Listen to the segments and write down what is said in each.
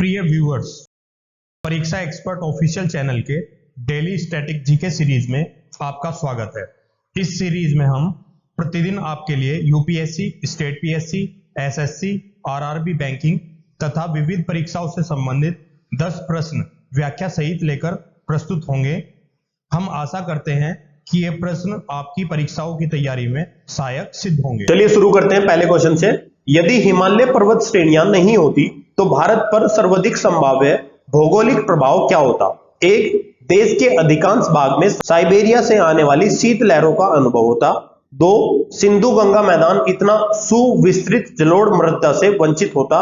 प्रिय व्यूअर्स, परीक्षा expert official channel के डेली स्टैटिक जीके सीरीज में आपका स्वागत है। इस सीरीज में हम प्रतिदिन आपके लिए UPSC, state PSC, SSC, RRB banking तथा विविध परीक्षाओं से संबंधित 10 प्रश्न व्याख्या सहित लेकर प्रस्तुत होंगे। हम आशा करते हैं कि ये प्रश्न आपकी परीक्षाओं की तैयारी में सहायक सिद्ध होंगे। चलिए शुरू करते हैं पहले क्वेश्चन से। यदि हिमालय पर्वत श्रेणियां नहीं होती तो भारत पर सर्वाधिक संभाव्य भौगोलिक प्रभाव क्या होता? एक, देश के अधिकांश भाग में साइबेरिया से आने वाली शीत लहरों का अनुभव होता। दो, सिंधु गंगा मैदान इतना सुविस्तृत जलोढ़ मृदा से वंचित होता।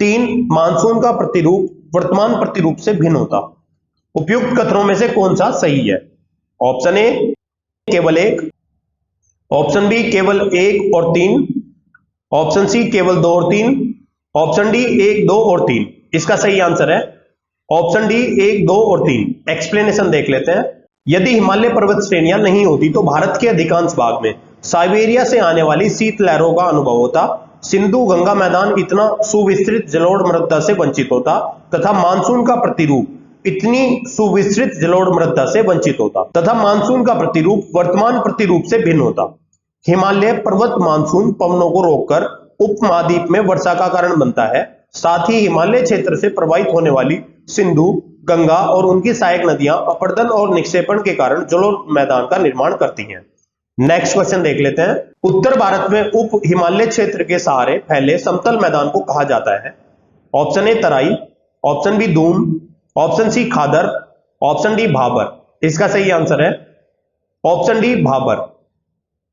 तीन, मानसून का प्रतिरूप वर्तमान प्रतिरूप से भिन्न होता। उपयुक्त कथनों में से कौन सा सही है? ऑप्शन ए केवल एक, ऑप्शन बी केवल एक और तीन, ऑप्शन सी केवल दो और तीन, ऑप्शन डी एक, दो और तीन। इसका सही आंसर है ऑप्शन डी एक, दो और तीन। एक्सप्लेनेशन देख लेते हैं। यदि हिमालय पर्वत श्रेणियां नहीं होती तो भारत के अधिकांश भाग में साइबेरिया से आने वाली शीत लहरों का अनुभव होता, सिंधु गंगा मैदान इतना सुविस्तृत जलोढ़ मृदा से वंचित होता तथा मानसून का प्रतिरूप इतनी सुविस्तृत जलोढ़ मृदा से वंचित होता तथा मानसून का प्रतिरूप वर्तमान प्रतिरूप से भिन्न होता। हिमालय पर्वत मानसून पवनों को रोककर उपमहाद्वीप में वर्षा का कारण बनता है। साथ ही हिमालय क्षेत्र से प्रवाहित होने वाली सिंधु, गंगा और उनकी सहायक नदियां अपर्दन और निक्षेपण के कारण जलोढ़ मैदान का निर्माण करती हैं। नेक्स्ट क्वेश्चन देख लेते हैं। उत्तर भारत में उप हिमालय क्षेत्र के सहारे फैले समतल मैदान को कहा जाता है? Option A Terai, option B Doon, option C Khadar, option D Bhabar. इसका सही आंसर है ऑप्शन डी भाबर।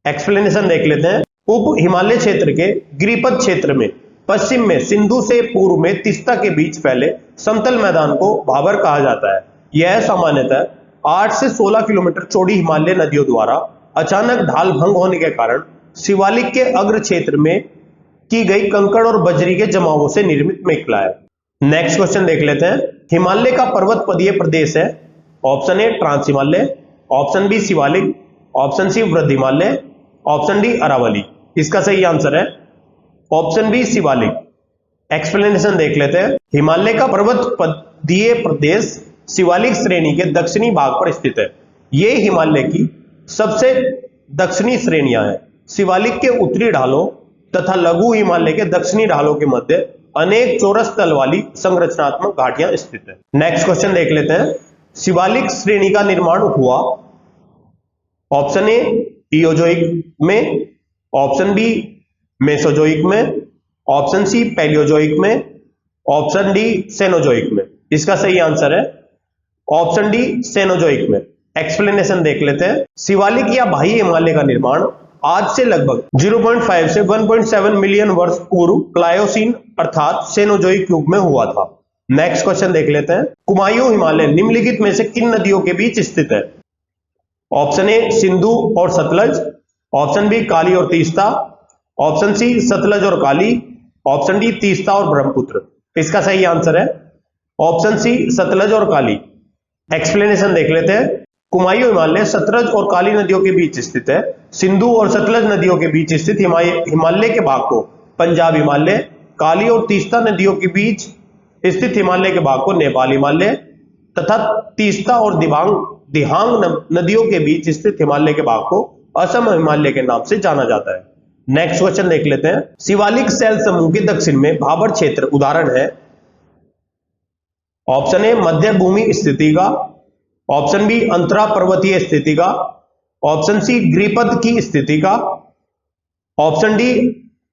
एक्सप्लेनेशन देख लेते हैं। उप हिमालय क्षेत्र के गिरिपथ क्षेत्र में पश्चिम में सिंधु से पूर्व में तीस्ता के बीच फैले समतल मैदान को भाबर कहा जाता है। यह सामान्यतः 8 से 16 किलोमीटर चौड़ी हिमालय नदियों द्वारा अचानक ढाल भंग होने के कारण शिवालिक के अग्र क्षेत्र में की गई कंकड़ और बजरी के जमावों से निर्मित निकला है। नेक्स्ट क्वेश्चन देख लेते हैं। हिमालय का पर्वत पदीय प्रदेश है? Option A trans Himalaya, option B Shivalik, option C वृद्ध हिमालय, ऑप्शन डी अरावली। इसका सही आंसर है ऑप्शन बी शिवालिक। एक्सप्लेनेशन देख लेते हैं। हिमालय का पर्वत पदीय प्रदेश शिवालिक श्रेणी के दक्षिणी भाग पर स्थित है। ये हिमालय की सबसे दक्षिणी श्रेणियां हैं। शिवालिक के उत्तरी ढालों तथा लघु हिमालय के दक्षिणी ढालों के मध्य अनेक चौरस तल वाली संरचनात्मक घाटियां स्थित है। नेक्स्ट क्वेश्चन देख लेते हैं। शिवालिक श्रेणी का निर्माण हुआ ऑप्शन ए इयोजोइक में, ऑप्शन बी मेसोजोइक में, ऑप्शन सी पैलियोजोइक में, ऑप्शन डी सेनोजोइक में। इसका सही आंसर है ऑप्शन डी सेनोजोइक में। एक्सप्लेनेशन देख लेते हैं। शिवालिक या बाह्य हिमालय का निर्माण आज से लगभग 0.5 से 1.7 मिलियन वर्ष पूर्व प्लायोसीन अर्थात सेनोजोइक युग में हुआ था। नेक्स्ट क्वेश्चन देख लेते हैं। कुमायूं हिमालय निम्नलिखित में से किन नदियों के बीच स्थित है? ऑप्शन ए सिंधु और सतलज, ऑप्शन बी काली और तीस्ता, ऑप्शन सी सतलज और काली, ऑप्शन डी तीस्ता और ब्रह्मपुत्र। इसका सही आंसर है ऑप्शन सी सतलज और काली। एक्सप्लेनेशन देख लेते हैं। कुमायूं हिमालय सतलज और काली नदियों के बीच स्थित है। सिंधु और सतलज नदियों के बीच स्थित हिमालय के भाग को पंजाब हिमालय, काली और तीस्ता नदियों के बीच स्थित हिमालय के भाग को नेपाल हिमालय तथा तीस्ता और दिहांग नदियों के बीच स्थित हिमालय के भाग को असम हिमालय के नाम से जाना जाता है। नेक्स्ट क्वेश्चन देख लेते हैं। शिवालिक शैल समूह के दक्षिण में भाबर क्षेत्र उदाहरण है? ऑप्शन ए मध्य भूमि स्थिति का, ऑप्शन बी अंतरा पर्वतीय स्थिति का, ऑप्शन सी गिरिपथ की स्थिति का, ऑप्शन डी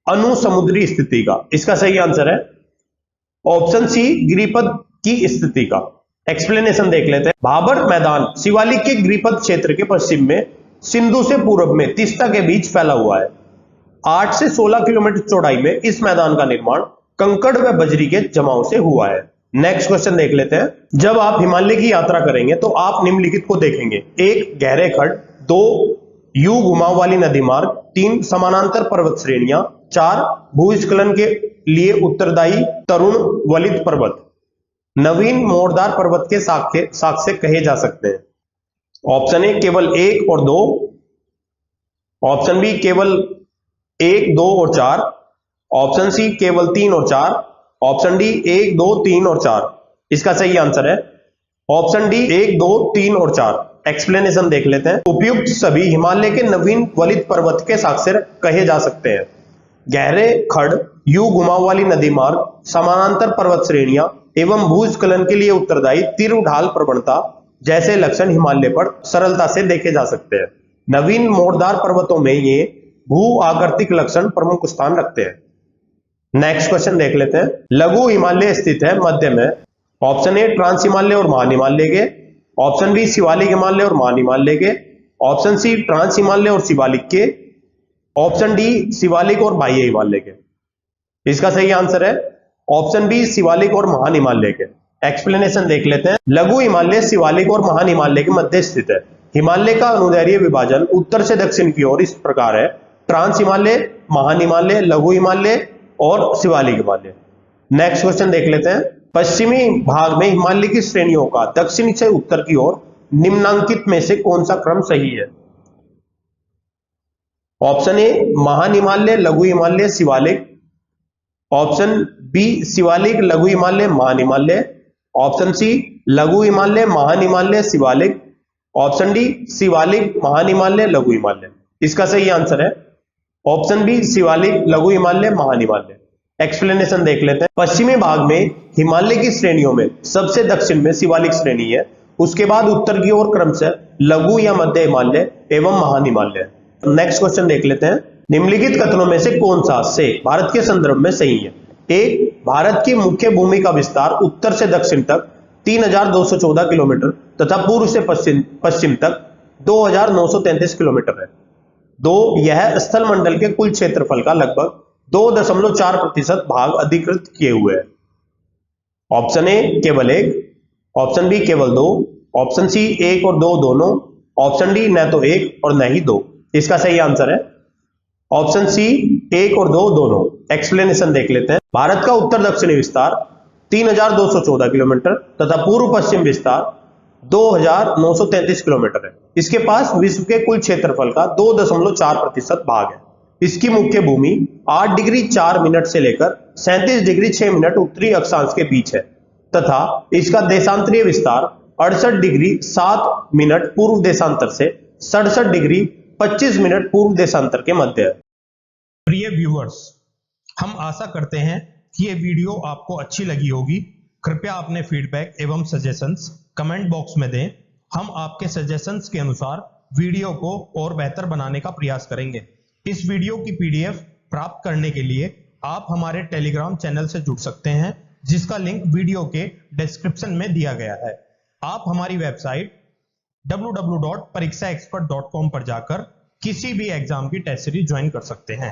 अनुसमुद्री स्थिति का। इसका सही आंसर है ऑप्शन सी गिरिपथ की स्थिति का। एक्सप्लेनेशन देख लेते हैं। भाबर मैदान शिवालिक के गिरिपथ क्षेत्र के पश्चिम में सिंधु से पूर्व में तीस्ता के बीच फैला हुआ है। 8 से 16 किलोमीटर चौड़ाई में इस मैदान का निर्माण कंकड़ व बजरी के जमाव से हुआ है। नेक्स्ट क्वेश्चन देख लेते हैं। जब आप हिमालय की यात्रा करेंगे तो आप निम्नलिखित को देखेंगे। एक, गहरे खड्ड, दो, यू घुमाव वाली नदी मार्ग, तीन, समानांतर पर्वत श्रेणियां, चार, भूस्खलन के लिए उत्तरदायी तरुण वलित पर्वत, नवीन मोड़दार पर्वत के साक्ष्य कहे जा सकते हैं। ऑप्शन ए केवल एक और दो, ऑप्शन बी केवल एक, दो और चार, ऑप्शन सी केवल तीन और चार, ऑप्शन डी 1, 2, 3 और 4। इसका सही आंसर है ऑप्शन डी 1, 2, 3 और 4। एक्सप्लेनेशन देख लेते हैं। उपयुक्त सभी हिमालय के नवीन वलित पर्वत के साक्षर कहे जा सकते हैं। गहरे खड़, यू घुमाव वाली नदी मार्ग, समानांतर पर्वत श्रेणियां एवं भूस्खलन के लिए उत्तरदायी तीव्र ढाल प्रवणता जैसे लक्षण हिमालय पर सरलता से देखे जा सकते हैं। नवीन मोड़दार पर्वतों में ये भू आकृतिक लक्षण प्रमुख स्थान रखते हैं। नेक्स्ट क्वेश्चन देख लेते हैं। लघु हिमालय स्थित है मध्य में। ऑप्शन ए ट्रांस हिमालय और महान हिमालय के, ऑप्शन बी शिवालिक हिमालय और महान हिमालय के, ऑप्शन सी ट्रांस हिमालय और शिवालिक के, ऑप्शन डी शिवालिक और बाह्य हिमालय के। इसका सही आंसर है ऑप्शन बी शिवालिक और महान हिमालय के। एक्सप्लेनेशन देख लेते हैं। लघु हिमालय शिवालिक और महान हिमालय के मध्य स्थित है। हिमालय का अनुदैर्ध्य विभाजन उत्तर से दक्षिण की ओर इस प्रकार है: ट्रांस हिमालय, महान हिमालय, लघु हिमालय और शिवालिक हिमालय। नेक्स्ट क्वेश्चन देख लेते हैं। पश्चिमी भाग में हिमालय की श्रेणियों का दक्षिण से उत्तर की ओर निम्नांकित में से कौन सा क्रम सही है? ऑप्शन ए महान हिमालय, लघु हिमालय, शिवालिक, ऑप्शन बी शिवालिक, लघु हिमालय, महान हिमालय, ऑप्शन सी लघु हिमालय, महान हिमालय, शिवालिक, ऑप्शन डी शिवालिक, महान हिमालय, लघु हिमालय। इसका सही आंसर है ऑप्शन बी शिवालिक, लघु हिमालय, महान हिमालय। एक्सप्लेनेशन देख लेते हैं। पश्चिमी भाग में हिमालय की श्रेणियों में सबसे दक्षिण में शिवालिक श्रेणी है, उसके बाद उत्तर की ओर क्रमशः लघु या मध्य हिमालय एवं महान हिमालय। नेक्स्ट क्वेश्चन देख लेते हैं। निम्नलिखित कथनों में से कौन सा से भारत के संदर्भ में सही है? ए भारत की मुख्य भूमि का विस्तार उत्तर से दक्षिण तक 3214 किलोमीटर तथा पूर्व से पश्चिम तक 2933 किलोमीटर है। दो यह स्थल मंडल के कुल क्षेत्रफल का लगभग 2.4% भाग अधिकृत किए हुए है। ऑप्शन ए केवल एक, ऑप्शन बी केवल दो, ऑप्शन सी 1 और 2 दोनों, ऑप्शन डी न तो एक और न ही दो। इसका सही आंसर है ऑप्शन सी 1 और 2 दोनों। एक्सप्लेनेशन देख लेते हैं। भारत का उत्तर दक्षिणी विस्तार 3214 किलोमीटर तथा पूर्व पश्चिम विस्तार 2933 किलोमीटर है। इसके पास विश्व के कुल क्षेत्रफल का 2.4% भाग है। इसकी मुख्य भूमि 8 डिग्री 4 मिनट से लेकर 37 डिग्री 6 मिनट उत्तरी अक्षांश के बीच है तथा इसका देशांतरीय विस्तार 68 डिग्री 7 मिनट पूर्व देशांतर से 67 डिग्री 25 मिनट पूर्व देशांतर के मध्य है। प्रिय व्यूअर्स, हम आशा करते हैं कि ये वीडियो आपको अच्छी लगी होगी। कृपया अपने फीडबैक एवं सजेशंस कमेंट बॉक्स में दें। हम आपके सजेशंस के अनुसार वीडियो को और बेहतर बनाने का प्रयास करेंगे। इस वीडियो की पीडीएफ प्राप्त करने के लिए आप हमारे टेलीग्राम चैनल से जुड़ सकते हैं, जिसका लिंक वीडियो के डिस्क्रिप्शन में दिया गया है। आप हमारी वेबसाइट www.parikshaexpert.com पर जाकर किसी भी एग्जाम की टेस्ट सीरीज ज्वाइन कर सकते हैं।